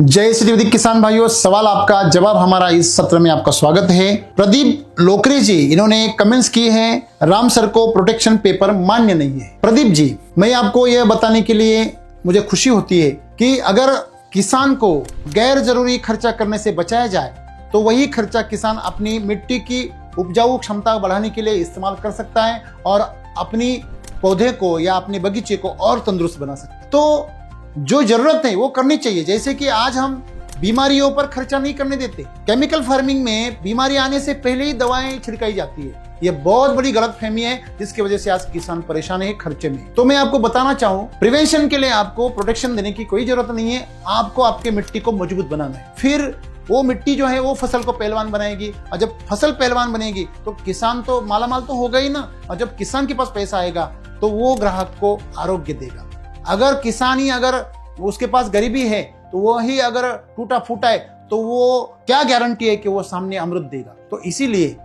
जय श्री वैदिक किसान भाइयों, सवाल आपका, जवाब हमारा, इस सत्र में आपका स्वागत है। प्रदीप लोकरे जी, इन्होंने कमेंट्स किए हैं, राम सर को प्रोटेक्शन पेपर मान्य नहीं है। प्रदीप जी, मैं आपको यह बताने के लिए मुझे खुशी होती है कि अगर किसान को गैर जरूरी खर्चा करने से बचाया जाए तो वही खर्चा किसान अपनी मिट्टी की उपजाऊ क्षमता बढ़ाने के लिए इस्तेमाल कर सकता है और अपनी पौधे को या अपने बगीचे को और तंदुरुस्त बना सकता है। तो जो जरूरत है वो करनी चाहिए। जैसे कि आज हम बीमारियों पर खर्चा नहीं करने देते। केमिकल फार्मिंग में बीमारी आने से पहले ही दवाएं छिड़काई जाती है। ये बहुत बड़ी गलतफहमी है जिसकी वजह से आज किसान परेशान है खर्चे में। तो मैं आपको बताना चाहूँ, प्रिवेंशन के लिए आपको प्रोटेक्शन देने की कोई जरूरत नहीं है। आपको आपके मिट्टी को मजबूत बनाना है। फिर वो मिट्टी जो है वो फसल को पहलवान बनाएगी, और जब फसल पहलवान बनेगी तो किसान तो मालामाल तो होगा ही ना। और जब किसान के पास पैसा आएगा तो वो ग्राहक को आरोग्य देगा। अगर किसान ही अगर उसके पास गरीबी है तो वो ही अगर टूटा फूटा है तो वो क्या गारंटी है कि वो सामने अमृत देगा। तो इसीलिए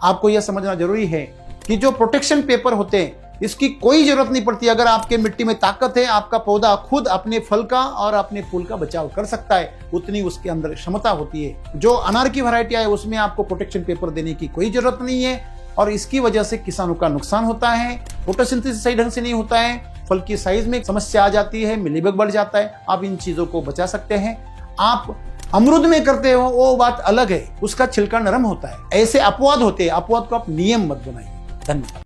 आपको यह समझना जरूरी है कि जो प्रोटेक्शन पेपर होते हैं इसकी कोई जरूरत नहीं पड़ती। अगर आपके मिट्टी में ताकत है, आपका पौधा खुद अपने फल का और अपने फूल का बचाव कर सकता है, उतनी उसके अंदर क्षमता होती है। जो अनार की वैरायटी है उसमें आपको प्रोटेक्शन पेपर देने की कोई जरूरत नहीं है और इसकी वजह से किसानों का नुकसान होता है। फोटोसिंथेसिस सही ढंग से नहीं होता है, फल की साइज में समस्या आ जाती है, मिलीबग बढ़ जाता है। आप इन चीजों को बचा सकते हैं। आप अमरूद में करते हो वो बात अलग है, उसका छिलका नरम होता है। ऐसे अपवाद होते हैं, अपवाद को आप नियम मत बनाइए। धन्यवाद।